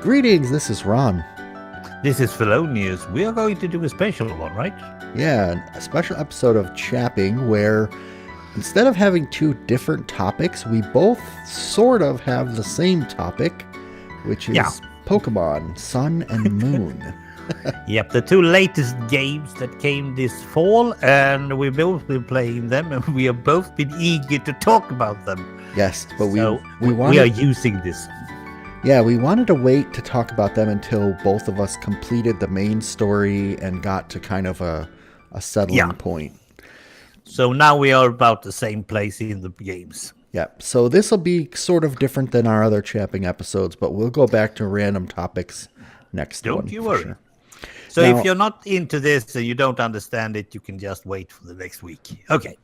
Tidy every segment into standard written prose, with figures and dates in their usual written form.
Greetings, this is Ron. This is Fellonius. We are going to do a special one, right? Yeah, a special episode of Chapping where instead of having two different topics, we both sort of have the same topic, which is Pokemon, Sun and Moon. Yep, the two latest games that came this fall, and we've both been playing them, and we have both been eager to talk about them. Yes, but we are using this. Yeah, we wanted to wait to talk about them until both of us completed the main story and got to kind of a settling point. So now we are about the same place in the games. Yeah, so this will be sort of different than our other Chapping episodes, but we'll go back to random topics next one. Don't you worry. Sure. So now, if you're not into this and you don't understand it, you can just wait for the next week. Okay.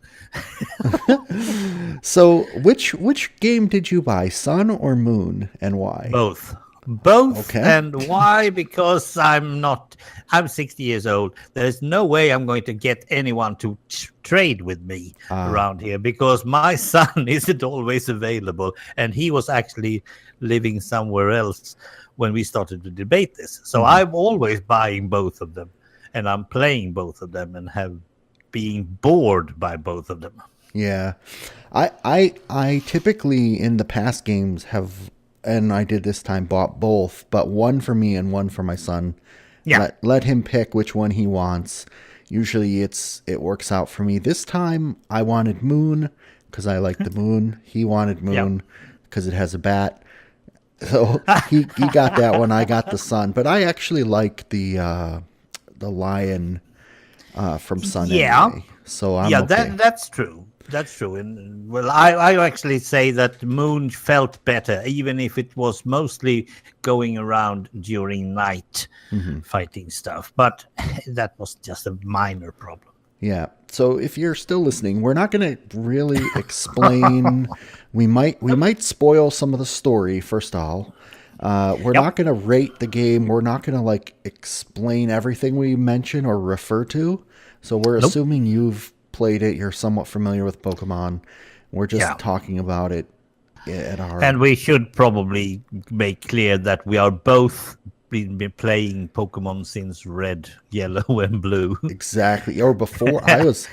So which game did you buy, Sun or Moon, and why? Both. Okay. And why? Because I'm 60 years old. There's no way I'm going to get anyone to trade with me around here because my son isn't always available, and he was actually living somewhere else when we started to debate this. So I'm always buying both of them, and I'm playing both of them and have been bored by both of them. Yeah. I typically in the past games have, and I did this time, bought both, but one for me and one for my son. Yeah. Let him pick which one he wants. Usually it works out for me. This time I wanted Moon because I like the moon. He wanted Moon because it has a bat. So he got that one. I got the Sun, but I actually like the lion from Sun. Yeah. Anyway, so I'm okay. That's true. That's true. And well, I actually say that Moon felt better, even if it was mostly going around during night fighting stuff. But that was just a minor problem. Yeah. So if you're still listening, we're not going to really explain. we might spoil some of the story. First of all, we're not going to rate the game. We're not going to explain everything we mention or refer to. So we're assuming you've played it. You're somewhat familiar with Pokemon. We're just talking about it at our. And we should probably make clear that we are both been playing Pokemon since Red, Yellow, and Blue. Exactly. Or before I was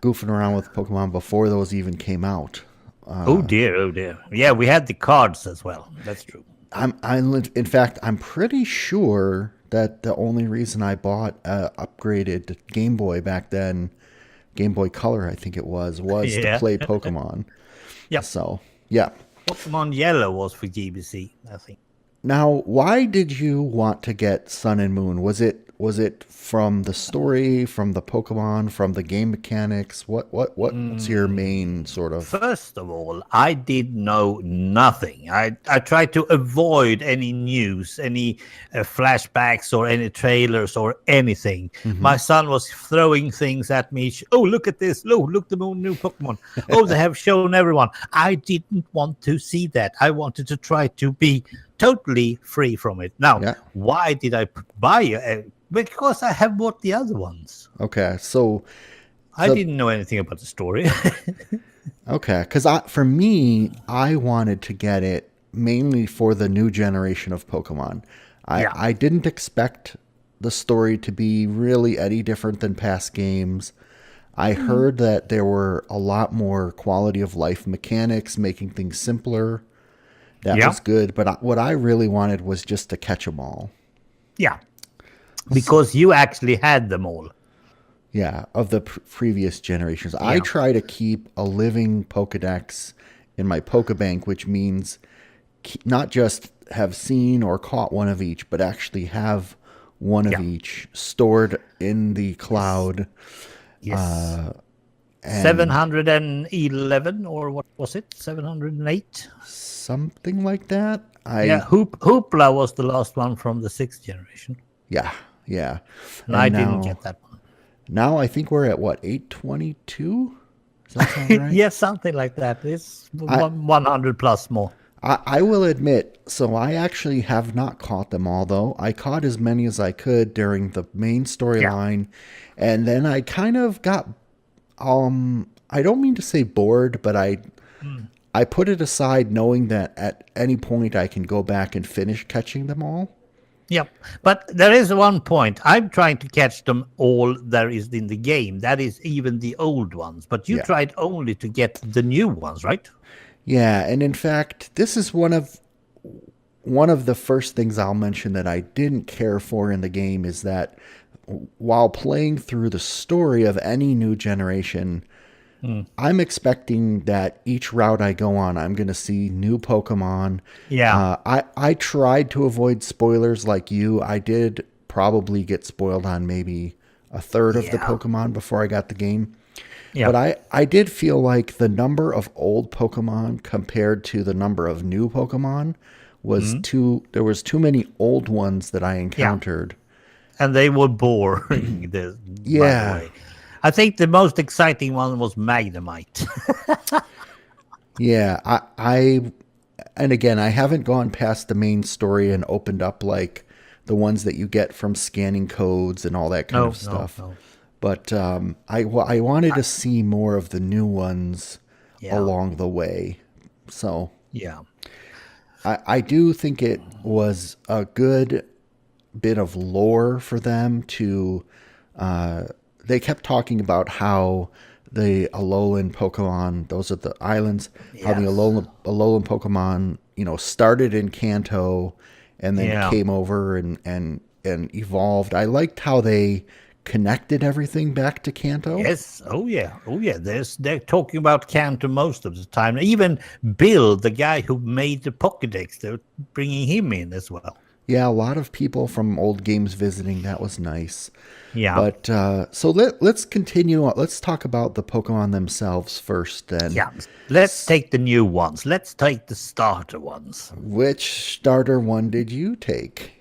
goofing around with Pokemon before those even came out. Oh dear. Yeah, we had the cards as well. That's true. In fact, I'm pretty sure that the only reason I bought upgraded Game Boy back then, Game Boy Color, I think it was to play Pokemon. Yeah. So, yeah. Pokemon Yellow was for GBC, I think. Now, why did you want to get Sun and Moon? Was it from the story, from the Pokemon, from the game mechanics? What's your main sort of? First of all, I did know nothing. I tried to avoid any news, any flashbacks or any trailers or anything. My son was throwing things at me. Oh, look at this. Look the new Pokemon. Oh, they have shown everyone. I didn't want to see that. I wanted to try to be totally free from it. Now, why did I buy it? Because I have bought the other ones. Okay, so I didn't know anything about the story. Okay, because for me, I wanted to get it mainly for the new generation of Pokemon. I didn't expect the story to be really any different than past games. I heard that there were a lot more quality of life mechanics, making things simpler. That was good, but what I really wanted was just to catch them all. Yeah, because you actually had them all. Yeah, of the previous generations. Yeah. I try to keep a living Pokedex in my Pokebank, which means not just have seen or caught one of each, but actually have one of each stored in the cloud. Yes. 711, or what was it? 708? Something like that. Hoopla was the last one from the 6th generation. Yeah. And I didn't get that one. Now I think we're at, 822? Does that sound right? Yeah, something like that. It's 100 plus more. I will admit, so I actually have not caught them all, though. I caught as many as I could during the main storyline, and then I kind of got, I don't mean to say bored, but I I put it aside knowing that at any point I can go back and finish catching them all. Yeah, but there is one point. I'm trying to catch them all there is in the game. That is even the old ones. But you Yeah. tried only to get the new ones, right? Yeah, and in fact, this is one of the first things I'll mention that I didn't care for in the game is that while playing through the story of any new generation, I'm expecting that each route I go on, I'm going to see new Pokemon. Yeah. I tried to avoid spoilers like you. I did probably get spoiled on maybe a third of the Yeah. Pokemon before I got the game. Yeah. But I did feel like the number of old Pokemon compared to the number of new Pokemon was there was too many old ones that I encountered. And they were boring, by Yeah. the way. I think the most exciting one was Magnemite. Yeah, and again, I haven't gone past the main story and opened up like the ones that you get from scanning codes and all that kind of stuff. No. But I wanted to see more of the new ones along the way. So Yeah. I do think it was a good bit of lore for them to. They kept talking about how the Alolan Pokemon, those are the islands, how the Yes. Alolan Pokemon, started in Kanto and then came over and evolved. I liked how they connected everything back to Kanto. Yes. Oh yeah. They're talking about Kanto most of the time. Even Bill, the guy who made the Pokédex, they're bringing him in as well. Yeah, a lot of people from old games visiting. That was nice. Yeah. But so let's continue on. Let's talk about the Pokemon themselves first then. Yeah. Let's take the new ones. Let's take the starter ones. Which starter one did you take?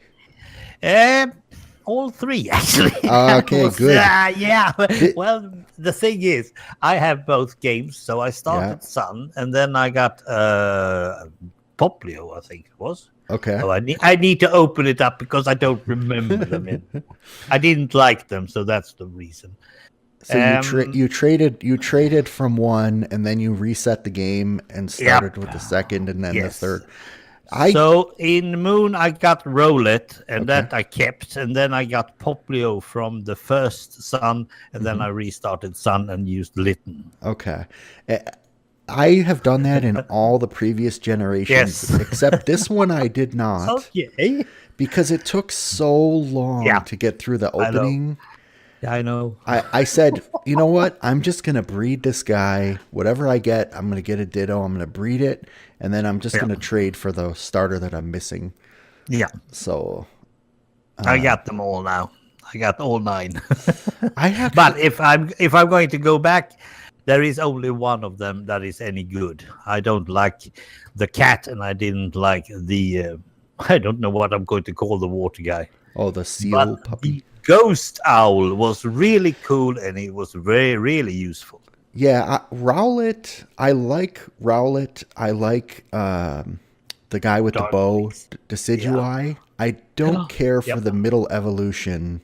All three, actually. Okay, good. Yeah. Well, the thing is, I have both games. So I started Sun, and then I got Poplio, I think it was. Okay. Oh, I need to open it up because I don't remember them. I didn't like them, so that's the reason. So you traded from one, and then you reset the game and started with the second, and then the third. So in Moon, I got Rowlet, and that I kept, and then I got Poplio from the first Sun, and then I restarted Sun and used Litten. Okay. I have done that in all the previous generations, except this one I did not. Okay. Because it took so long to get through the opening. I know. I said, you know what? I'm just going to breed this guy. Whatever I get, I'm going to get a Ditto. I'm going to breed it. And then I'm just going to trade for the starter that I'm missing. Yeah. So. I got them all now. I got all 9. But if I'm going to go back, there is only one of them that is any good. I don't like the cat, and I didn't like the. I don't know what I'm going to call the water guy. Oh, the seal puppy. The ghost owl was really cool, and it was really useful. Yeah, Rowlet. I like Rowlet. I like the guy with the bow, Decidueye. I don't care for the middle evolution.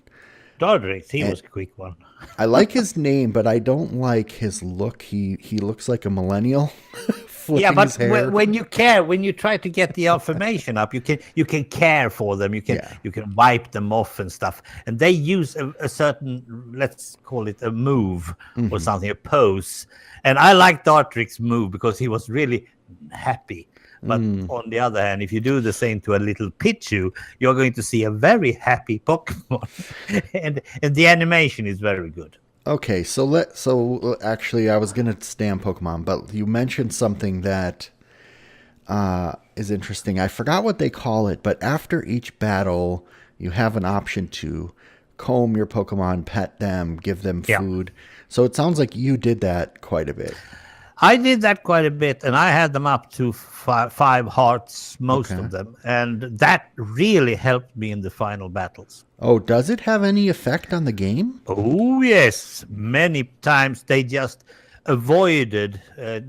Dodrix, he was a quick one. I like his name, but I don't like his look. He looks like a millennial. Yeah, but when you care, when you try to get the information up, you can care for them. You can wipe them off and stuff. And they use a certain, let's call it a move or something, a pose. And I like Dartrix's move because he was really happy. But on the other hand, if you do the same to a little Pichu, you're going to see a very happy Pokemon. and the animation is very good. Okay, so actually I was going to stay on Pokemon, but you mentioned something that is interesting. I forgot what they call it, but after each battle, you have an option to comb your Pokemon, pet them, give them food. So it sounds like you did that quite a bit. I did that quite a bit, and I had them up to 5 hearts, most of them. And that really helped me in the final battles. Oh, does it have any effect on the game? Oh, yes. Many times they just avoided a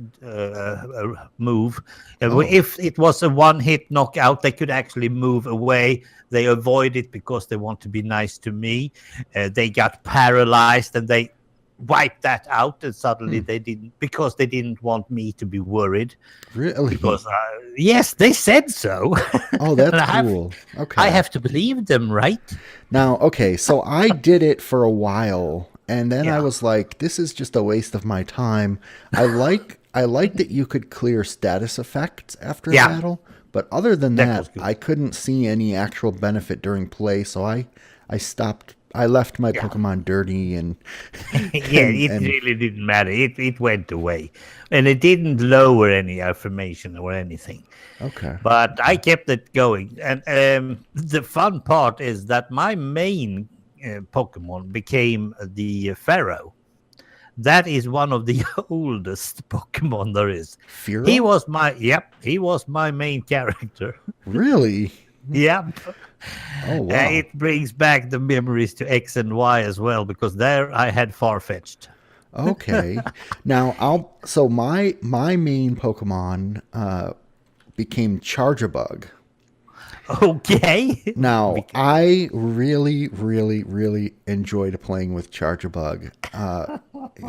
move. If it was a one-hit knockout, they could actually move away. They avoid it because they want to be nice to me. They got paralyzed, and they wiped that out, and suddenly they didn't, because they didn't want me to be worried. Really? Because yes, they said so. Oh, that's cool. Okay. I have to believe them, right? Now, okay, so I did it for a while, and then I Yeah. was like, this is just a waste of my time. I like that you could clear status effects after a Yeah. battle, but other than That was that, good. I couldn't see any actual benefit during play, so I stopped. I left my Yeah. Pokemon dirty and Yeah, it and really didn't matter. It went away, and it didn't lower any affirmation or anything. okay. But I kept it going, and the fun part is that my main Pokemon became the Pharaoh. That is one of the oldest Pokemon there is. He Furo? was he was my main character. Really? Yep. Oh wow. It brings back the memories to X and Y as well, because there I had Farfetch'd. Okay. Now so my main Pokemon became Charjabug. Okay. Now, I really, really, really enjoyed playing with Charjabug.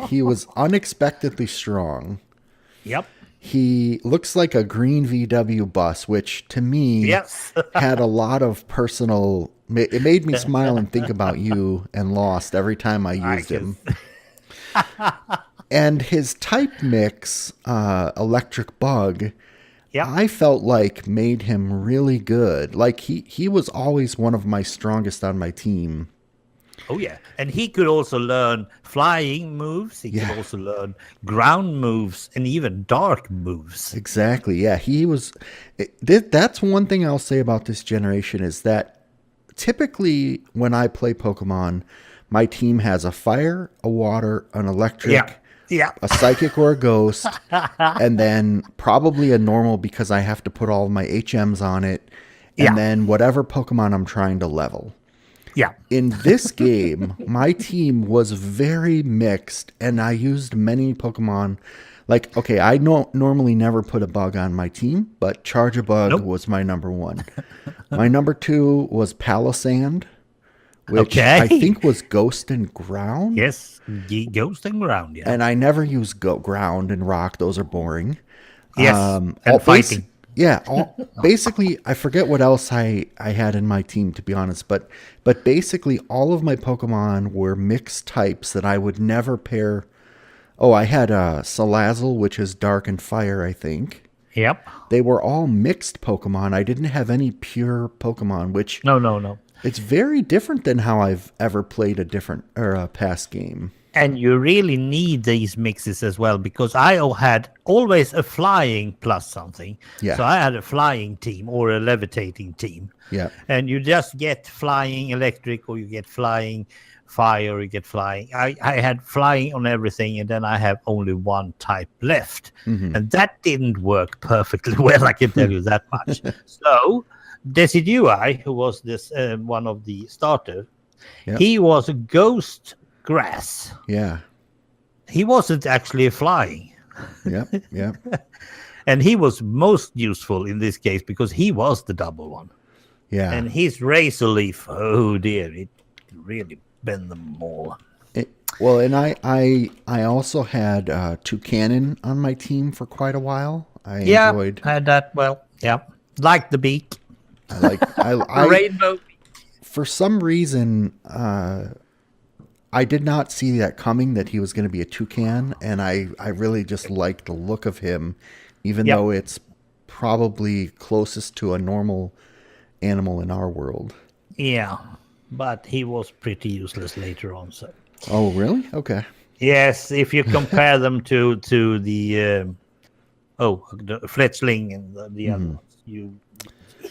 He was unexpectedly strong. Yep. He looks like a green VW bus, which to me Yes. had a lot of personal. It made me smile and think about you and Lost every time I used him. And his type mix, Electric Bug, Yep. I felt like made him really good. Like he was always one of my strongest on my team. Oh yeah, and he could also learn flying moves. He Yeah. could also learn ground moves and even dark moves. Exactly. Yeah, he was. That's one thing I'll say about this generation is that typically when I play Pokemon, my team has a fire, a water, an electric, Yeah. Yeah. a psychic or a ghost, and then probably a normal because I have to put all of my HMs on it, and Yeah. then whatever Pokemon I'm trying to level. Yeah. In this game, my team was very mixed, and I used many Pokemon. Like, okay, I normally never put a bug on my team, but Charjabug Nope. was my number one. My number two was Palisand, which Okay. I think was Ghost and Ground. Yes, ghost and ground. Yeah. And I never use Ground and Rock; those are boring. Yes, all and fighting. Basically, I forget what else I had in my team, to be honest, but basically all of my Pokemon were mixed types that I would never pair. Oh, I had Salazzle, which is Dark and Fire, I think. Yep. They were all mixed Pokemon. I didn't have any pure Pokemon, which No. it's very different than how I've ever played a past game. And you really need these mixes as well, because I had always a flying plus something. Yeah. So I had a flying team or a levitating team. Yeah. And you just get flying electric, or you get flying fire, or you get flying. I had flying on everything, and then I have only one type left. And that didn't work perfectly well, I can tell you that much. So Decidueye, who was this one of the starters, Yep. he was a ghost grass. Yeah. He wasn't actually flying. Yep. Yep. And he was most useful in this case because he was the double one. Yeah. And his razor leaf, oh dear, it really bent them all. Well, and I also had Toucanon on my team for quite a while. I enjoyed. Had that. Well, yeah, like the beak. I Rainbow. For some reason, I did not see that coming, that he was going to be a toucan, and I really just liked the look of him, even though it's probably closest to a normal animal in our world. Yeah, but he was pretty useless later on. So. Oh, really? Okay. Yes, if you compare them to the Fletchling and the other ones,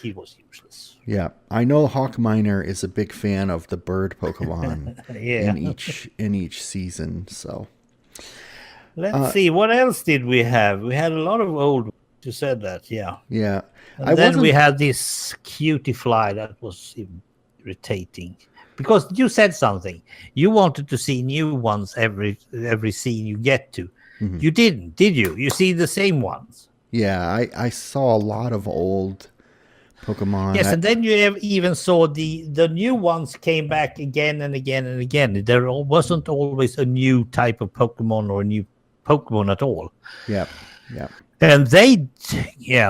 he was useless. Yeah, I know Hawkminer is a big fan of the bird Pokemon in each season. So let's see, what else did we have? We had a lot of old. You said that, yeah. Yeah, And then we had this cutie fly that was irritating. Because you said something. You wanted to see new ones every scene you get to. You didn't, did you? You see the same ones. Yeah, I saw a lot of old Pokemon. Yes, and then even saw the new ones came back again and again and again. There wasn't always a new type of Pokemon or a new Pokemon at all. Yep. Yep. And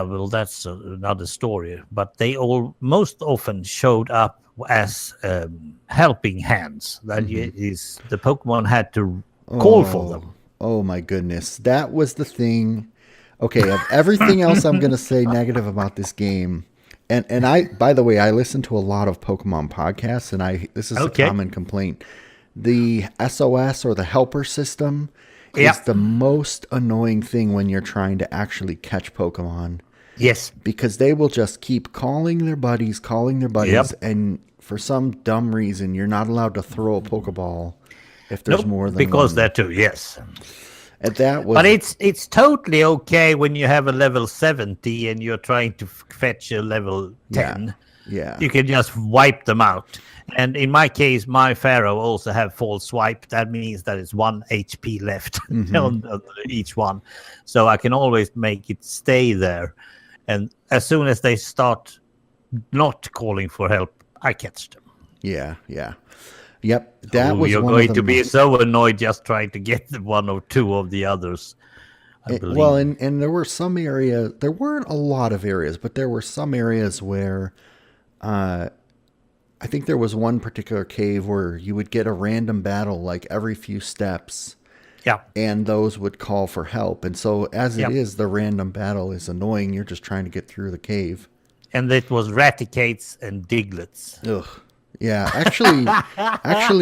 well, that's another story. But they all most often showed up as helping hands. That is, the Pokemon had to call for them. Oh my goodness, that was the thing. Okay, of everything else I'm going to say negative about this game, and I, by the way, I listen to a lot of Pokemon podcasts, and this is a common complaint. The SOS or the helper system is the most annoying thing when you're trying to actually catch Pokemon. Yes. Because they will just keep calling their buddies, and for some dumb reason, you're not allowed to throw a Pokeball if there's more than because one. that too, yes. And that was, but it's totally okay when you have a level 70 and you're trying to fetch a level 10. Yeah. You can just wipe them out. And in my case, my Pharaoh also have false swipe. That means that it's 1 HP left on each one. So I can always make it stay there. And as soon as they start not calling for help, I catch them. Yeah. Yep. That was you're one going of to be so annoyed just trying to get one or two of the others. I believe. Well, and there were some areas, there weren't a lot of areas, but there were some areas where I think there was one particular cave where you would get a random battle like every few steps. Yeah. And those would call for help. And so as it is, the random battle is annoying. You're just trying to get through the cave. And it was Raticates and Diglets. Ugh. Yeah, actually,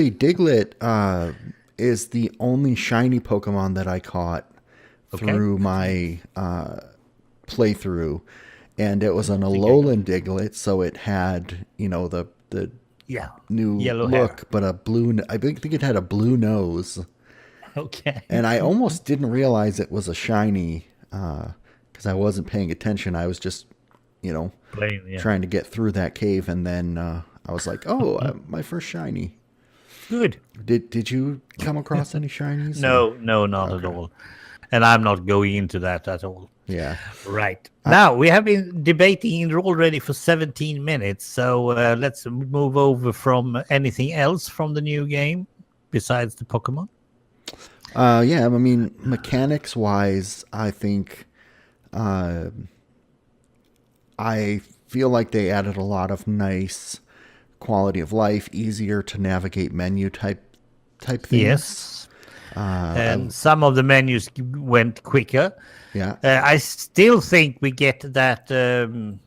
Diglett is the only shiny Pokemon that I caught through my playthrough. And it was an Alolan Diglett, so it had, the new yellow look, hair. but I think it had a blue nose. Okay. And I almost didn't realize it was a shiny because I wasn't paying attention. I was just, trying to get through that cave. And then I was like, my first shiny. Good. Did you come across any shinies? No, not at all. And I'm not going into that at all. Yeah. Right. Now, we have been debating already for 17 minutes. So let's move over from anything else from the new game besides the Pokemon. Yeah, I mean, mechanics-wise, I think I feel like they added a lot of nice quality of life, easier to navigate menu type things. Yes. And some of the menus went quicker. Yeah. I still think we get that forgotten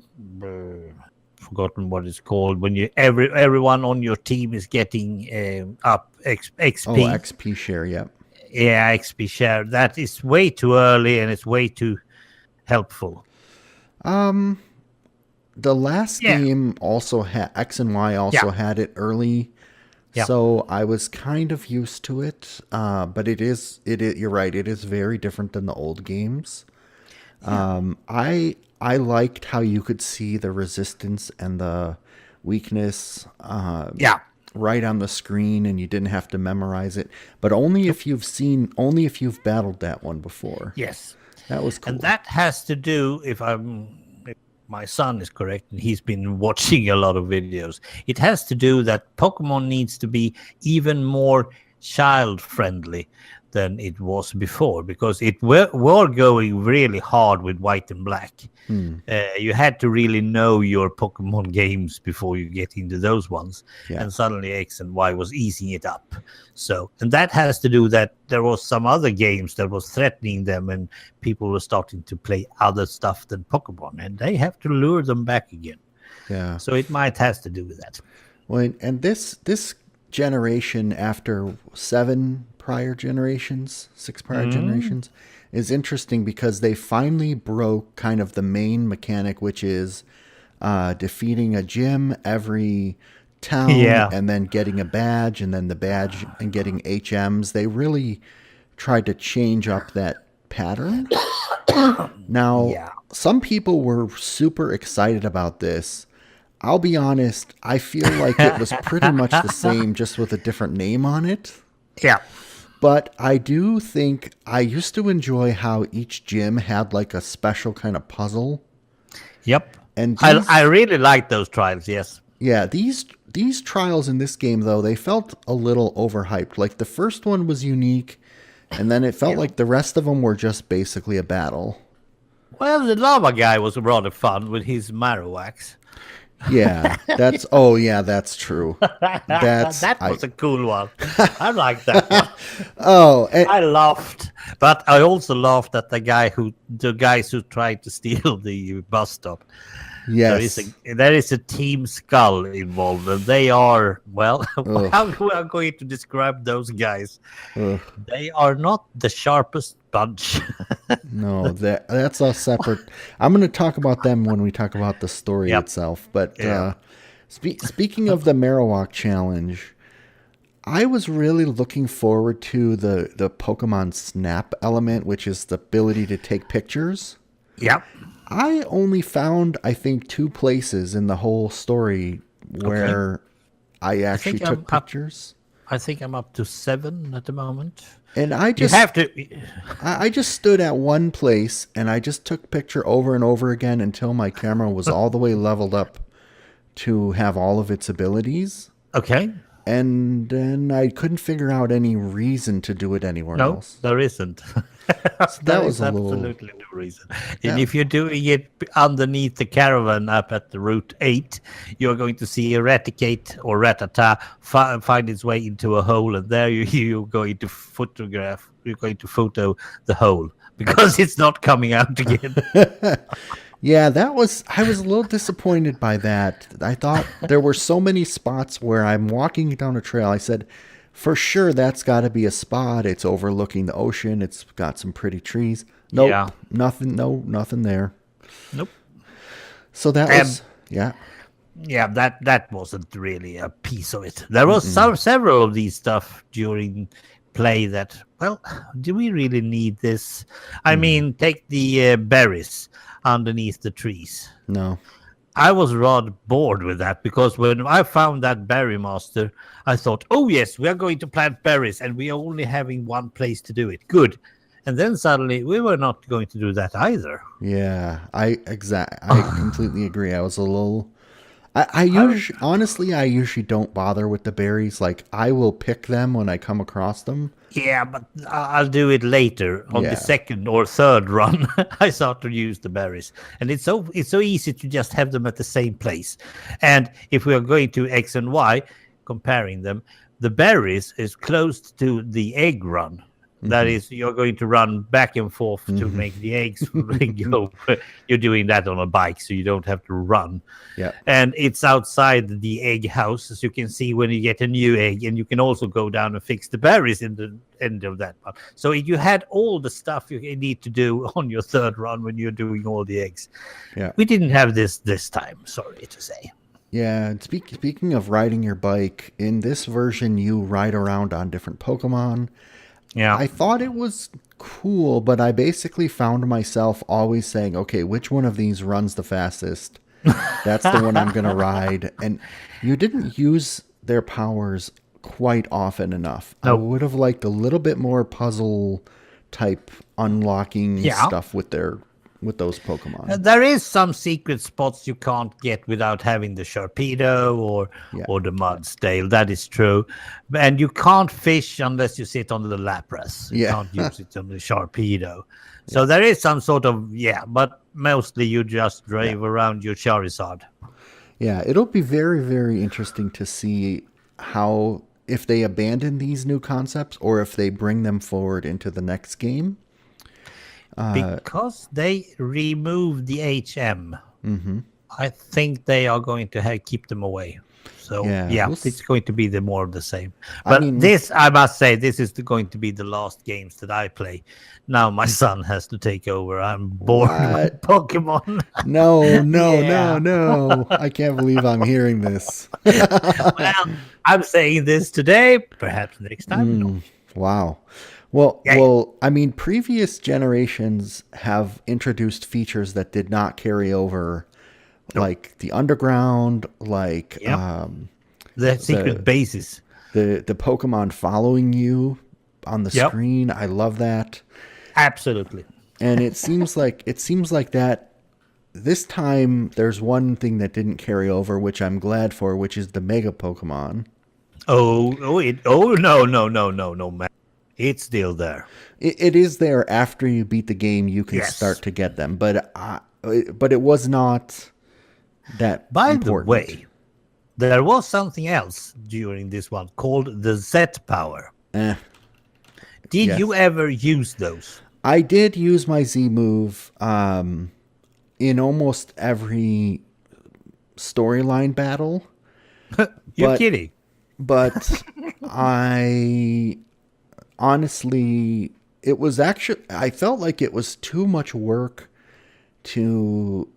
what it's called when everyone on your team is getting up XP. Oh, XP share, yeah. Yeah, XP share. That is way too early and it's way too helpful. The last game also had X and Y also had it early. Yeah. So I was kind of used to it. But it is you're right, it is very different than the old games. Yeah. I liked how you could see the resistance and the weakness right on the screen and you didn't have to memorize it. But only if you've battled that one before. Yes. That was cool. And that has to do, if my son is correct, and he's been watching a lot of videos, it has to do that Pokemon needs to be even more child-friendly than it was before, because it were going really hard with White and Black. You had to really know your Pokemon games before you get into those ones. Yeah. And suddenly X and Y was easing it up. So, and that has to do that there was some other games that was threatening them and people were starting to play other stuff than Pokemon, and they have to lure them back again. Yeah. So it might has to do with that. Well, and this generation after 6 prior generations, is interesting because they finally broke kind of the main mechanic, which is defeating a gym every town and then getting a badge and then the badge and getting HMs. They really tried to change up that pattern. Now, some people were super excited about this. I'll be honest, I feel like it was pretty much the same, just with a different name on it. Yeah. But I do think I used to enjoy how each gym had like a special kind of puzzle. Yep. And I really like those trials. Yes. yeah, these trials in this game though, they felt a little overhyped. Like the first one was unique, and then it felt Yeah. like the rest of them were just basically a battle. Well, the lava guy was rather fun with his Marowaks. Yeah, that's true. That's That I was a cool one. I like that one. oh and, I laughed, but I also laughed at the guys who tried to steal the bus stop. yes. There is a Team Skull involved, and they are, well, Ugh, how we are going to describe those guys? ugh. They are not the sharpest bunch. No, that's a separate. I'm going to talk about them when we talk about the story Yep. itself. But Yeah. speaking of the Marowak challenge, I was really looking forward to the Pokemon Snap element, which is the ability to take pictures. Yep. I only found, I think, 2 places in the whole story where I actually think I'm took pictures. I think I'm up to 7 at the moment. And I You just have to. I just stood at one place and I just took picture over and over again until my camera was all the way leveled up to have all of its abilities. Okay. And then I couldn't figure out any reason to do it anywhere No, else. there isn't. So that was a little. absolutely no reason. Yeah. And if you're doing it underneath the caravan up at the Route 8, you're going to see Eradicate or Ratata find its way into a hole, and there you're going to you're going to photo the hole because it's not coming out again. Yeah, I was a little disappointed by that. I thought there were so many spots where I'm walking down a trail. I said, for sure, that's got to be a spot. It's overlooking the ocean. It's got some pretty trees. Nope, Yeah. nothing. No, nothing there. Nope. So that was, yeah. Yeah, that wasn't really a piece of it. There was several of these stuff during play that, well, do we really need this? I mean, take the berries underneath the trees. No. I was rather bored with that because when I found that berry master, I thought, oh yes, we are going to plant berries and we are only having one place to do it. Good. And then suddenly we were not going to do that either. Yeah, I completely agree. I was a little. I usually, honestly, I usually don't bother with the berries. Like, I will pick them when I come across them. Yeah, but I'll do it later on Yeah. the second or third run. I start to use the berries, and it's so easy to just have them at the same place. And if we are going to X and Y, comparing them, the berries is close to the egg run. That is, you're going to run back and forth to make the eggs go. You're doing that on a bike, so you don't have to run. Yeah. And it's outside the egg house, as you can see when you get a new egg, and you can also go down and fix the berries in the end of that one. So you had all the stuff you need to do on your third run when you're doing all the eggs. Yeah. We didn't have this time, sorry to say. Yeah, and speaking of riding your bike, in this version, you ride around on different Pokemon. Yeah. I thought it was cool, but I basically found myself always saying, okay, which one of these runs the fastest? That's the one I'm going to ride. And you didn't use their powers quite often enough. I Nope. would have liked a little bit more puzzle type unlocking stuff with those Pokemon. There is some secret spots you can't get without having the Sharpedo or the Mudsdale. That is true. And you can't fish unless you sit on the Lapras. You can't use it on the Sharpedo. So there is some sort of, but mostly you just drive around your Charizard. Yeah, it'll be very, very interesting to see how, if they abandon these new concepts or if they bring them forward into the next game. Because they removed the HM, I think they are going to keep them away. So it's going to be more of the same. But I must say, this is going to be the last games that I play. Now my son has to take over. I'm bored with Pokemon. No. I can't believe I'm hearing this. Well, I'm saying this today, perhaps next time. No. Wow. Well, I mean, previous generations have introduced features that did not carry over, like the underground, like the secret bases, the Pokemon following you on the screen. I love that. Absolutely. And it seems like that this time there's one thing that didn't carry over, which I'm glad for, which is the Mega Pokemon. No, man. It's still there. It is there after you beat the game. You can start Yes. to get them, but it was not that By the important. way, there was something else during this one called the Z power. Eh, Did yes. you ever use those? I did use my Z move in almost every storyline battle, You're but kidding. but I honestly, it was actually, I felt like it was too much work to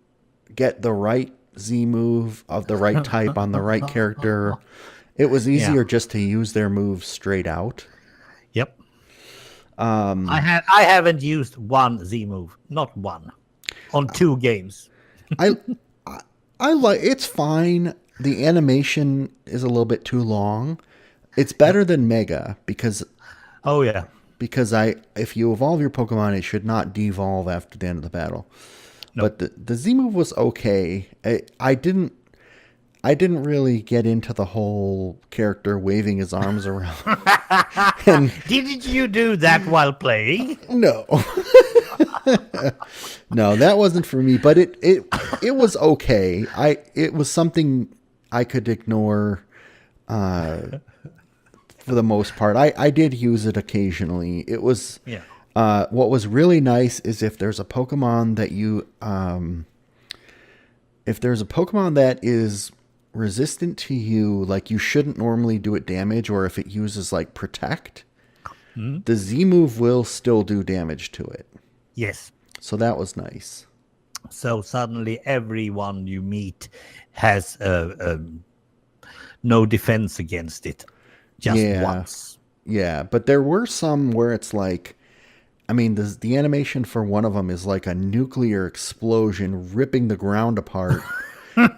get the right Z move of the right type on the right character. It was Yeah. easier just to use their moves straight out. Yep. I haven't used one Z move, not one, on 2 games. I I like, it's fine. The animation is a little bit too long. It's better than Mega Oh yeah. because if you evolve your Pokemon, it should not devolve after the end of the battle. No. But the Z move was okay. I didn't really get into the whole character waving his arms around. And Didn't you do that while playing? no. No, that wasn't for me, but it was okay. It was something I could ignore for the most part. I did use it occasionally. It was Yeah. what was really nice is if there's a Pokemon that if there's a Pokemon that is resistant to you, like you shouldn't normally do it damage, or if it uses like Protect, the Z move will still do damage to it. Yes. So that was nice. So suddenly everyone you meet has no defense against it. Just once. Yeah, but there were some where it's like, I mean, the animation for one of them is like a nuclear explosion ripping the ground apart.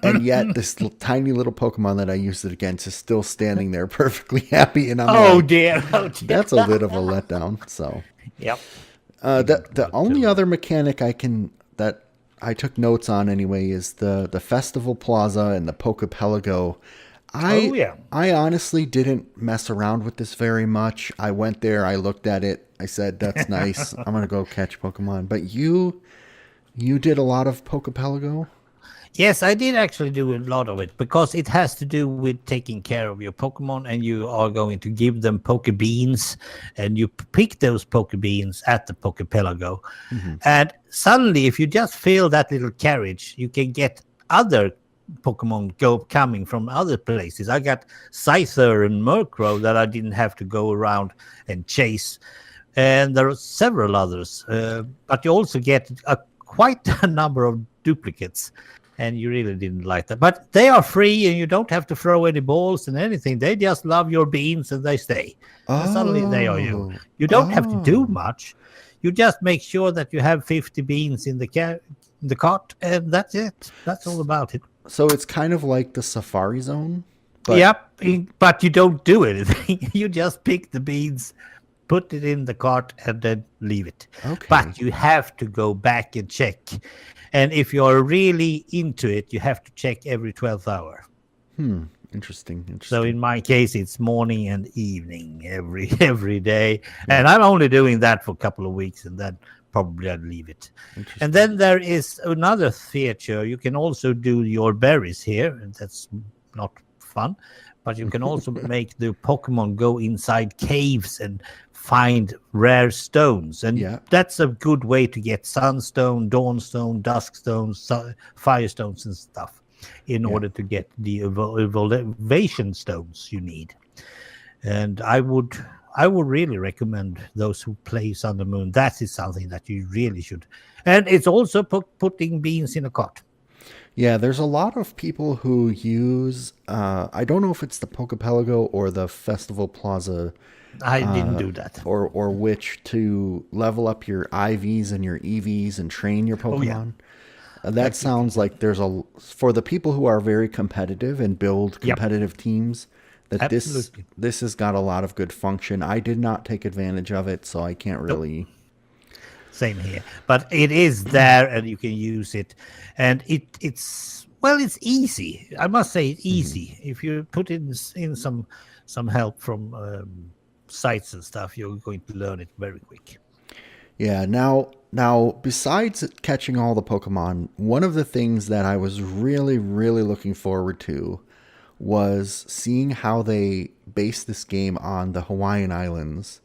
And yet this tiny little Pokemon that I used it against is still standing there perfectly happy. And I'm Oh like, dear. Oh dear. that's a bit of a letdown. So Yep. the only other mechanic that I took notes on anyway is the Festival Plaza and the Pokepelago. I honestly didn't mess around with this very much. I went there, I looked at it, I said, that's nice. I'm gonna go catch Pokemon. But you did a lot of Pokepelago? Yes, I did actually do a lot of it because it has to do with taking care of your Pokemon, and you are going to give them Pokebeans, and you pick those Pokebeans at the Pokepelago. And suddenly, if you just fill that little carriage, you can get other Pokemon coming from other places. I got Scyther and Murkrow that I didn't have to go around and chase, and there are several others. But you also get quite a number of duplicates. And you really didn't like that. But they are free, and you don't have to throw any balls and anything. They just love your beans, and they stay. And suddenly they are you. You don't have to do much. You just make sure that you have 50 beans in the cart, and that's it. That's all about it. So it's kind of like the Safari Zone? But Yep, but you don't do anything. You just pick the beans, put it in the cart, and then leave it. Okay. But you have to go back and check. And if you're really into it, you have to check every 12th hour. Interesting. So in my case, it's morning and evening every day. And I'm only doing that for a couple of weeks, and then probably I'd leave it. And then there is another feature. You can also do your berries here, and that's not fun. But you can also make the Pokemon go inside caves and find rare stones. And that's a good way to get sunstone, dawnstone, duskstone, firestones and stuff in order to get the evolution stones you need. And I would really recommend those who play Sun and Moon. That is something that you really should. And it's also putting beans in a cart. Yeah, there's a lot of people who use, I don't know if it's the Pokepelago or the Festival Plaza. I didn't do that. Or which to level up your IVs and your EVs and train your Pokemon. That sounds like there's for the people who are very competitive and build competitive teams, that this has got a lot of good function. I did not take advantage of it, so I can't really Same here. But it is there, and you can use it, and it's easy. I must say, it's easy. If you put in some help from sites and stuff, you're going to learn it very quick. Yeah. Now, besides catching all the Pokemon, one of the things that I was really, really looking forward to was seeing how they based this game on the Hawaiian Islands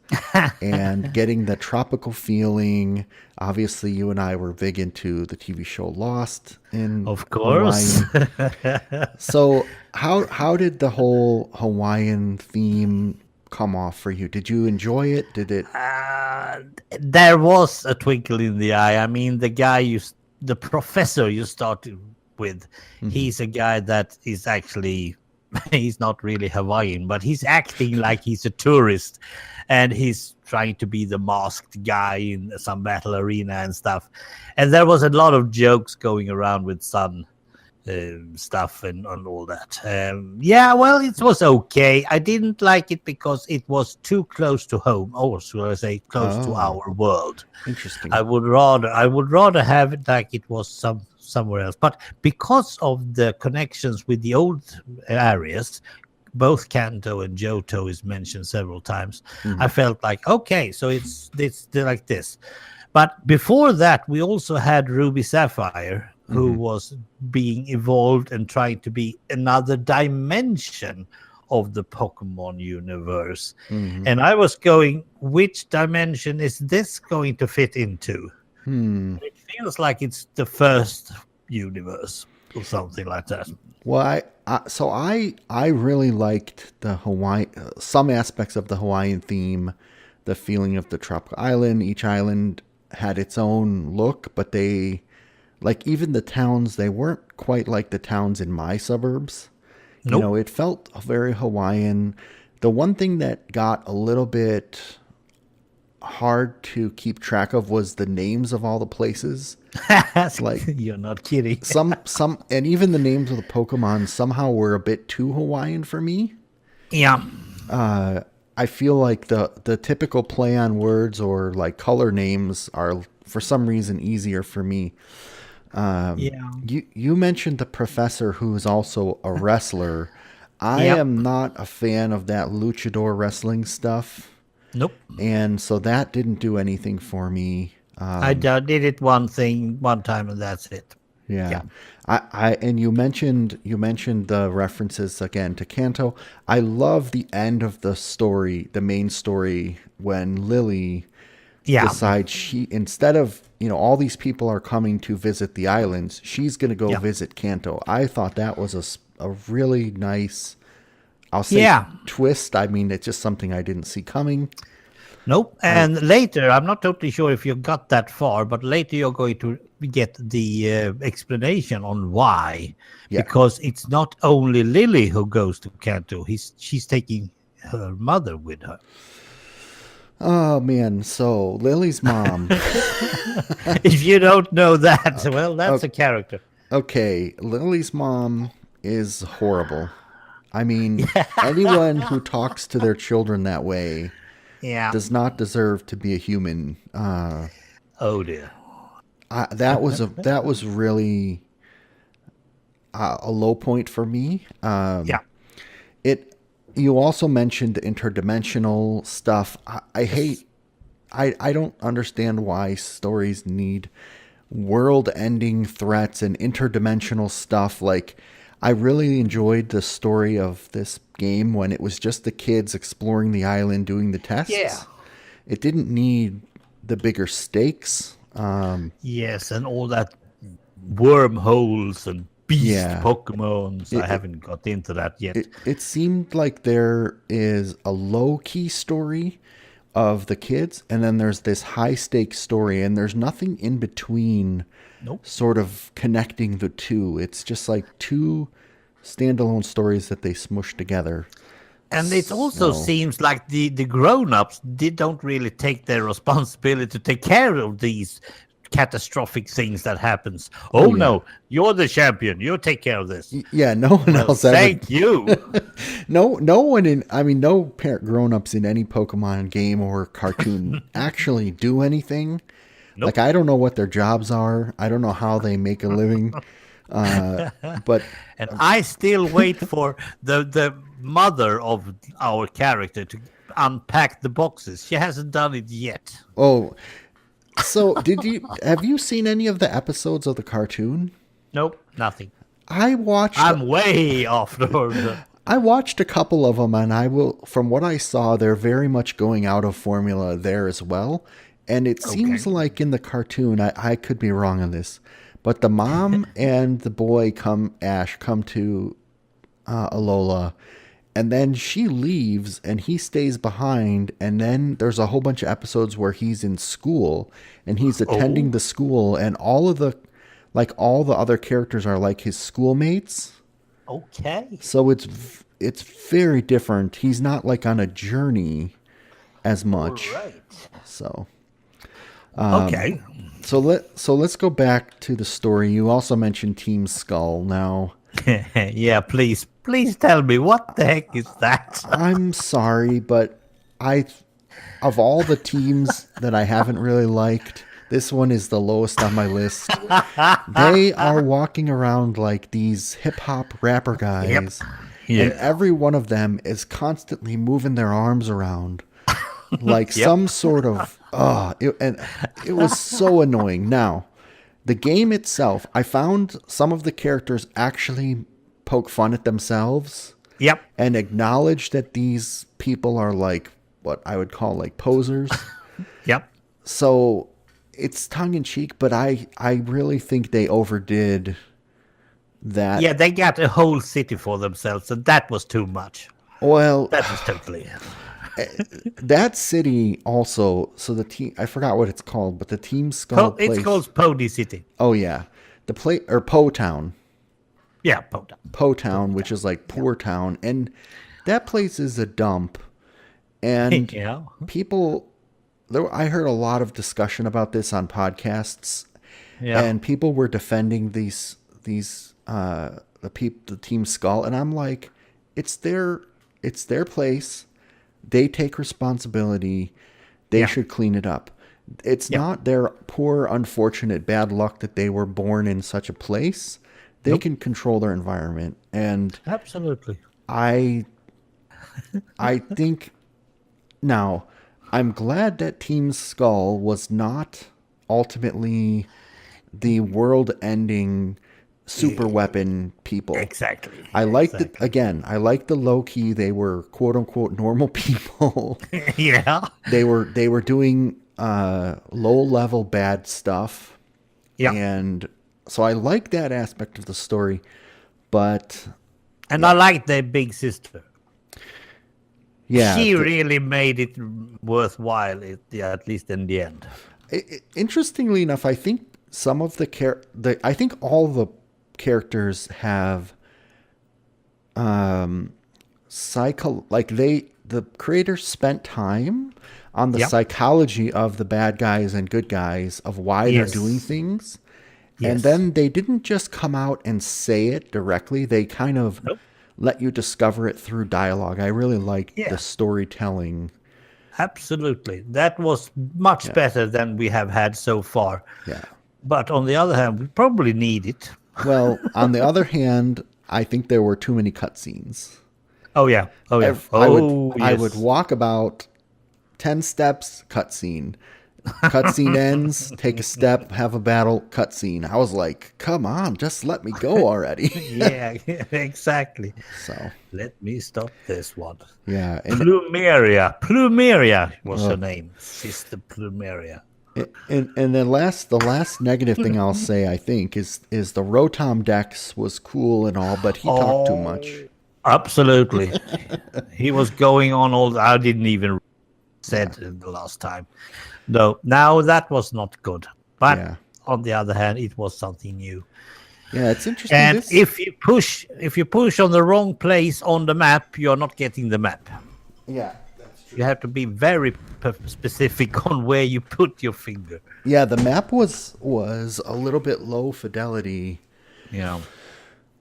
and getting the tropical feeling. Obviously, you and I were big into the TV show Lost in Of course. Hawaii. So, how did the whole Hawaiian theme come off for you? Did you enjoy it? Did it? There was a twinkle in the eye. I mean, the professor you started with, he's a guy that is actually, he's not really Hawaiian, but he's acting like he's a tourist, and he's trying to be the masked guy in some battle arena and stuff. And there was a lot of jokes going around with sun stuff and all that. Yeah, well, it was okay. I didn't like it because it was too close to home, or should I say, close to our world. Interesting. I would rather have it like it was somewhere else. But because of the connections with the old areas, both Kanto and Johto is mentioned several times. I felt like, okay, so it's like this. But before that, we also had Ruby Sapphire, who was being evolved and trying to be another dimension of the Pokemon universe. And I was going, which dimension is this going to fit into? It feels like it's the first universe or something like that. Well, I really liked the Hawaii, some aspects of the Hawaiian theme, the feeling of the tropical island. Each island had its own look, but they, like, even the towns, they weren't quite like the towns in my suburbs. Nope. You know, it felt very Hawaiian. The one thing that got a little bit hard to keep track of was the names of all the places. Like, you're not kidding. some and even the names of the Pokemon somehow were a bit too Hawaiian for me. Yeah. I feel like the typical play on words or like color names are for some reason easier for me. You mentioned the professor who is also a wrestler. I am not a fan of that luchador wrestling stuff. Nope. And so that didn't do anything for me. I did it one time, and that's it. Yeah. I and you mentioned the references again to Kanto. I love the end of the story, the main story, when Lily decides she, instead of, all these people are coming to visit the islands, she's going to go visit Kanto. I thought that was a really nice, I'll say, twist. I mean, it's just something I didn't see coming. Nope. And later, I'm not totally sure if you got that far, but later you're going to get the explanation on why. Yeah. Because it's not only Lily who goes to Kanto. She's taking her mother with her. Oh, man. So Lily's mom. If you don't know that, well, that's a character. Okay. Lily's mom is horrible. I mean, anyone who talks to their children that way does not deserve to be a human. Oh dear. That was really a low point for me. You also mentioned interdimensional stuff. I don't understand why stories need world-ending threats and interdimensional stuff. Like, I really enjoyed the story of this game when it was just the kids exploring the island doing the tests. Yeah. It didn't need the bigger stakes. Yes, and all that wormholes and beast Pokemons. I haven't got into that yet. It seemed like there is a low-key story of the kids, and then there's this high-stakes story, and there's nothing in between. Nope. Sort of connecting the two. It's just like two standalone stories that they smushed together. And it also seems like the grown-ups don't really take their responsibility to take care of these catastrophic things that happens. No, you're the champion. You take care of this. Yeah, no one else. Thank you. No one no parent grown-ups in any Pokemon game or cartoon actually do anything. Nope. Like, I don't know what their jobs are. I don't know how they make a living. But And I still wait for the mother of our character to unpack the boxes. She hasn't done it yet. oh, so have you seen any of the episodes of the cartoon? Nope, nothing. I watched I'm way off the. I watched a couple of them, and from what I saw, they're very much going out of formula there as well. And it seems like in the cartoon, I could be wrong on this, but the mom and the boy Ash come to Alola, and then she leaves and he stays behind. And then there's a whole bunch of episodes where he's in school and he's attending the school, and all the other characters are like his schoolmates. Okay. So it's very different. He's not like on a journey as much. All right. So Okay. So let's go back to the story. You also mentioned Team Skull. Now, Yeah, please tell me, what the heck is that? I'm sorry, but of all the teams that I haven't really liked, this one is the lowest on my list. They are walking around like these hip hop rapper guys. Yep. Yeah. And every one of them is constantly moving their arms around like some sort of it was so annoying. Now, the game itself, I found some of the characters actually poke fun at themselves. Yep. And acknowledge that these people are like what I would call like posers. Yep. So it's tongue in cheek, but I really think they overdid that. Yeah, they got a whole city for themselves, and that was too much. Well, That was totally. that city also. So the team, I forgot what it's called, but the Team Skull place. It's called Pony City. Oh yeah, the place or Po Town. Yeah, Pony. Po Town, which is like poor town, and that place is a dump. And Yeah. people, I heard a lot of discussion about this on podcasts, Yeah. and people were defending the Team Skull, and I'm like, it's their place. They take responsibility. They should clean it up. It's not their poor, unfortunate bad luck that they were born in such a place. They can control their environment, and Absolutely. I think now I'm glad that Team Skull was not ultimately the world-ending super weapon people. Exactly. I liked it again. I liked the low key. They were quote unquote normal people. Yeah. They were doing low level bad stuff. Yeah. And so I like that aspect of the story, but And I like their big sister. yeah, She really made it worthwhile, at least in the end. Interestingly enough, I think some of I think all the characters have the creators spent time on the psychology of the bad guys and good guys, of why they're doing things. And then they didn't just come out and say it directly. They kind of let you discover it through dialogue. I really like the storytelling. Absolutely. That was much better than we have had so far. Yeah. But on the other hand, we probably need it. Well, on the other hand, I think there were too many cutscenes. Oh, yeah. Oh, yeah. I would walk about 10 steps, cutscene. Cutscene ends, take a step, have a battle, cutscene. I was like, come on, just let me go already. Yeah, exactly. So let me stop this one. Yeah. And Plumeria was her name. Sister Plumeria. And then the last negative thing I'll say, I think, is the Rotom Dex was cool and all, but he talked too much. Absolutely. He was going on I didn't even said it the last time. No, now that was not good. But on the other hand, it was something new. Yeah, it's interesting. And if you push on the wrong place on the map, you're not getting the map. Yeah, that's true. You have to be very specific on where you put your finger. Yeah, the map was a little bit low fidelity. Yeah.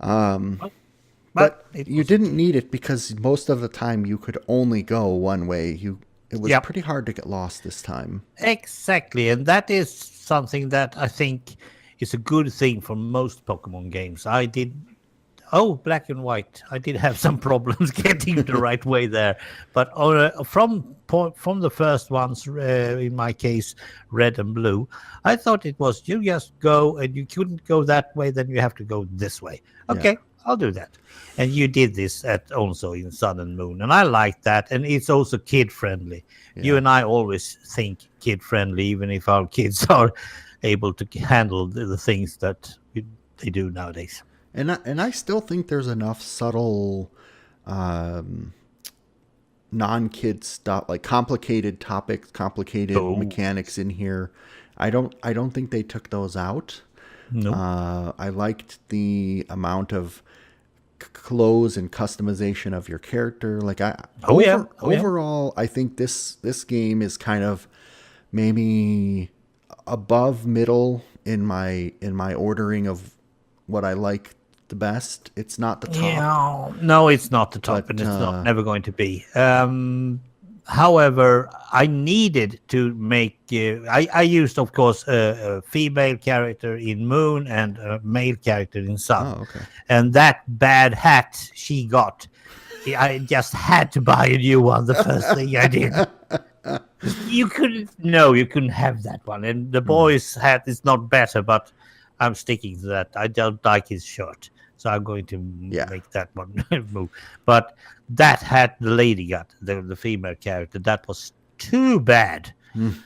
But you didn't need it because most of the time you could only go one way. it was pretty hard to get lost this time. Exactly, and that is something that I think is a good thing for most Pokemon games. Black and White. I did have some problems getting the right way there, but from the first ones, in my case, Red and Blue, I thought it was you just go and you couldn't go that way, then you have to go this way. Okay, I'll do that. And you did this also in Sun and Moon, and I like that, and it's also kid friendly. You and I always think kid friendly, even if our kids are able to handle the things that they do nowadays. And I still think there's enough subtle non-kid stuff, like complicated topics, complicated mechanics in here. I don't think they took those out. No. I liked the amount of clothes and customization of your character. Like overall, I think this game is kind of maybe above middle in my ordering of what I like the best. It's not the top. Yeah, no, it's not the top, and it's never going to be. However, I needed to make. I used, of course, a female character in Moon and a male character in Sun. Oh, okay. And that bad hat she got, I just had to buy a new one. The first thing I did. You couldn't have that one. And the boy's hat is not better, but I'm sticking to that. I don't like his shirt, so I'm going to make that one move. But that hat the lady got, the female character, that was too bad. And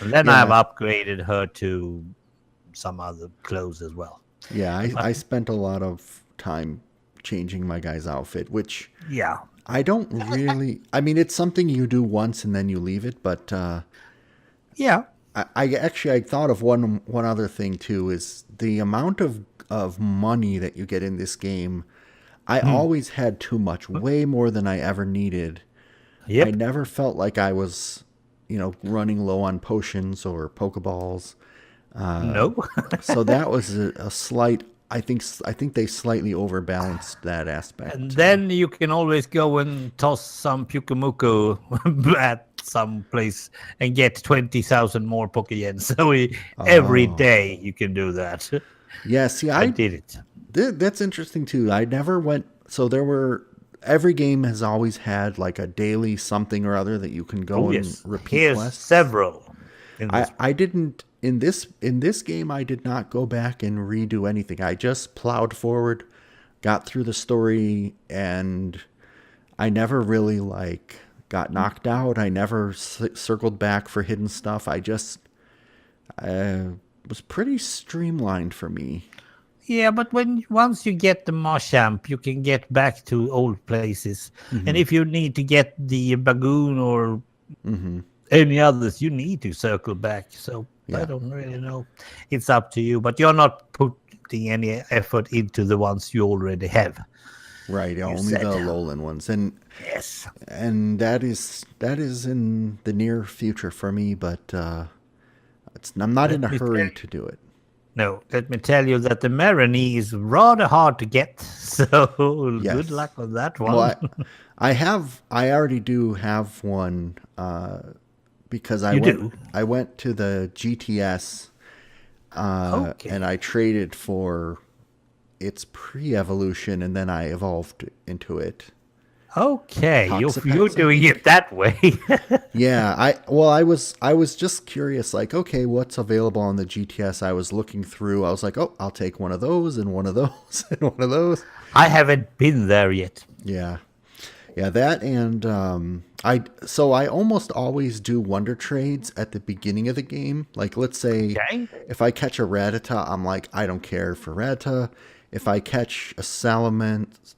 then I've upgraded her to some other clothes as well. Yeah, I spent a lot of time changing my guy's outfit, which I don't really. I mean, it's something you do once and then you leave it, but I thought of one other thing too, is the amount of money that you get in this game. I always had too much, way more than I ever needed. I never felt like I was, running low on potions or Pokeballs. No. So that was a slight. I think they slightly overbalanced that aspect. And then you can always go and toss some Pyukumuku at some place and get 20,000 more Pokéyen. So every day you can do that. Yeah, see, I did it. That's interesting too. I never went. So every game has always had like a daily something or other that you can go and repeat. Here's quests. Several. I didn't in this game. I did not go back and redo anything. I just plowed forward, got through the story, and I never really got knocked out. I never circled back for hidden stuff. I just was pretty streamlined for me. Yeah, but once you get the Machamp, you can get back to old places. And if you need to get the Bagoon or any others, you need to circle back. So I don't really know. It's up to you, but you're not putting any effort into the ones you already have. Right, only the Alolan ones, and that is in the near future for me. But I'm not in a hurry to do it. No, let me tell you that the Marini is rather hard to get. So good luck with that one. Well, I already do have one because I went to the GTS and I traded for its pre-evolution, and then I evolved into it. Okay, you're doing it that way. Yeah, I was just curious, like, okay, what's available on the GTS? I was looking through. I was like, oh, I'll take one of those and one of those and one of those. I haven't been there yet. Yeah, that and I almost always do wonder trades at the beginning of the game. Like, let's say if I catch a Rattata, I'm like, I don't care for Rattata. If I catch a Salamence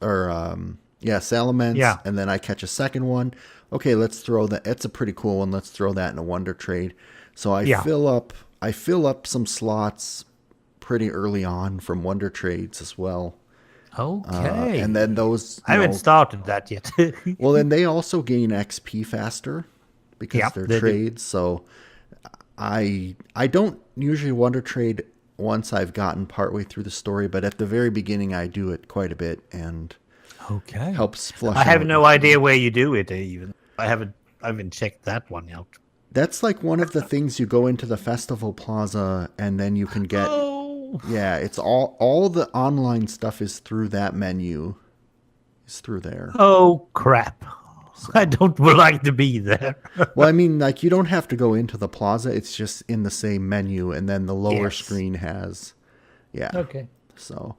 Salamence, and then I catch a second one. Okay, let's throw that. It's a pretty cool one. Let's throw that in a wonder trade. So I fill up some slots pretty early on from wonder trades as well. Okay, and then those I haven't started that yet. Well, then they also gain XP faster because they're trades. So I don't usually wonder trade once I've gotten partway through the story, but at the very beginning I do it quite a bit and helps flush. I have no idea where you do it even. I haven't haven't checked that one out. That's like one of the things you go into the festival plaza and then you can get. Oh, Yeah, it's all the online stuff is through that menu. It's through there. oh crap! So. I don't like to be there. Well, I mean, like you don't have to go into the plaza. It's just in the same menu, and then the lower Yes. screen has. Yeah. Okay. So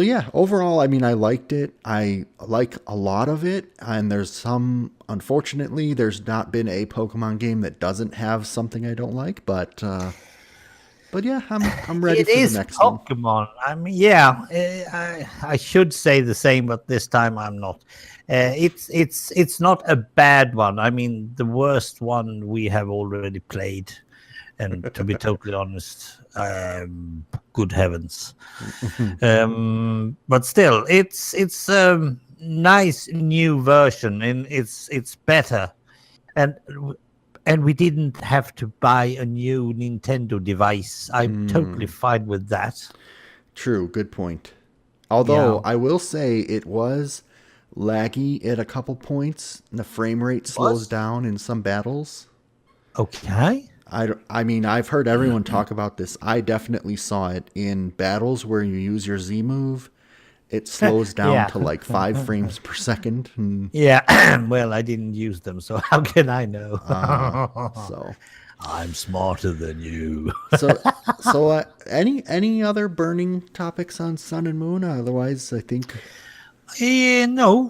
yeah, overall, I mean, I liked it. I like a lot of it, and there's some. Unfortunately, there's not been a Pokemon game that doesn't have something I don't like, but yeah, I'm ready It for is the next one. Pokemon. I mean, yeah, I should say the same, but this time I'm not. It's not a bad one. I mean, the worst one we have already played, and to be totally honest, good heavens. But still, it's a nice new version, and it's better, and we didn't have to buy a new Nintendo device. I'm totally fine with that. True, good point. Although Yeah. I will say it was laggy at a couple points. The frame rate slows down in some battles. Okay. I mean, I've heard everyone talk about this. I definitely saw it in battles where you use your Z move. It slows down Yeah. to like 5 frames per second. And, Yeah. Well, I didn't use them, so how can I know? so, I'm smarter than you. so any other burning topics on Sun and Moon? Otherwise, I think. No.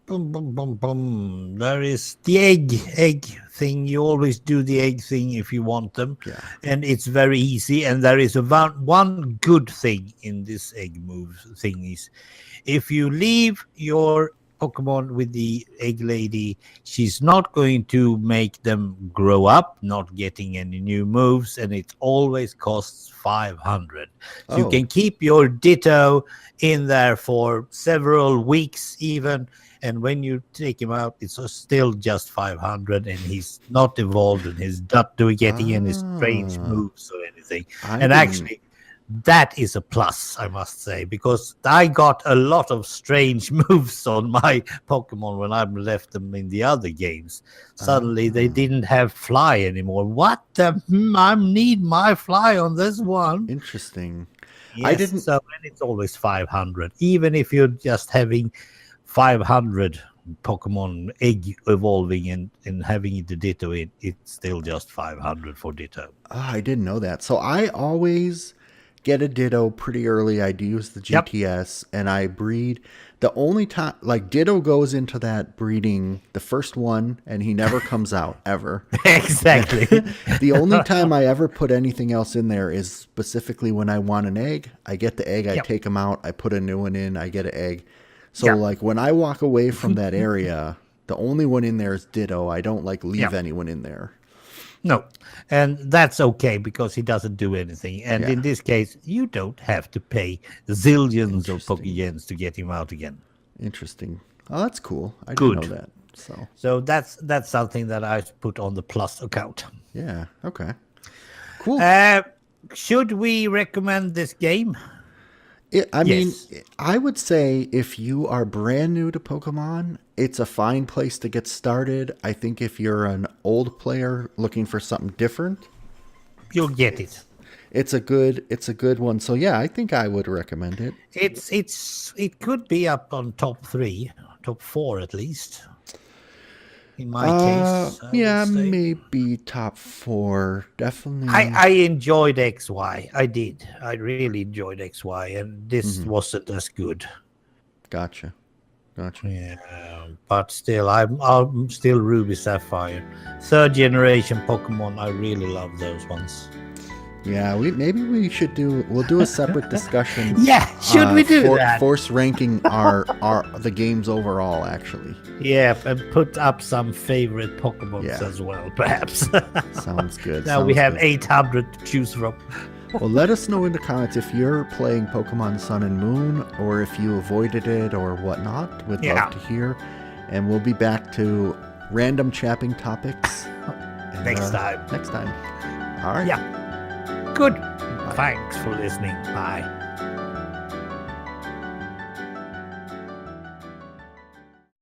Boom, boom, boom, boom. There is the egg thing. You always do the egg thing if you want them, Yeah. and it's very easy. And there is one good thing in this egg move thing is, if you leave your Pokemon with the egg lady, she's not going to make them grow up, not getting any new moves, and it always costs 500. So you Oh. can keep your Ditto in there for several weeks even, and when you take him out, it's still just 500, and he's not evolved, and he's not getting any strange moves or anything. Actually, that is a plus, I must say, because I got a lot of strange moves on my Pokemon when I left them in the other games. Suddenly, they didn't have Fly anymore. What the? I need my Fly on this one. Interesting. Yes, I didn't. So, and it's always 500. Even if you're just having 500 Pokemon egg evolving and having the Ditto in, it's still just 500 for Ditto. I didn't know that. So I always get a Ditto pretty early. I do use the GTS and I breed. The only time, like Ditto goes into that breeding, the first one, and he never comes out ever. Exactly. The only time I ever put anything else in there is specifically when I want an egg. I get the egg, I take him out, I put a new one in, I get an egg. So like when I walk away from that area, the only one in there is Ditto. I don't like leave anyone in there. No, and that's okay because he doesn't do anything. And in this case, you don't have to pay zillions of Pokeyens to get him out again. Interesting. Oh, that's cool. I didn't know that. So that's something that I put on the plus account. Yeah. Okay. Cool. Should we recommend this game? I mean, I would say if you are brand new to Pokemon, it's a fine place to get started. I think if you're an old player looking for something different, you'll get it. It's a good one. So yeah, I think I would recommend it. It could be up on top 3, top 4 at least. In my case, maybe top 4, definitely. I enjoyed XY. I did. I really enjoyed XY, and this wasn't as good. Gotcha. Yeah, but still, I'm still Ruby Sapphire, 3rd generation Pokemon. I really love those ones. Yeah, we'll do a separate discussion. Yeah, should we do that? Force ranking the games overall, actually. Yeah, and put up some favorite Pokemon as well, perhaps. Sounds good. Now we have 800 to choose from. Well, let us know in the comments if you're playing Pokemon Sun and Moon, or if you avoided it or whatnot. We'd love to hear. And we'll be back to random chapping topics next time. All right. Yeah. Good. Bye. Thanks for listening. Bye.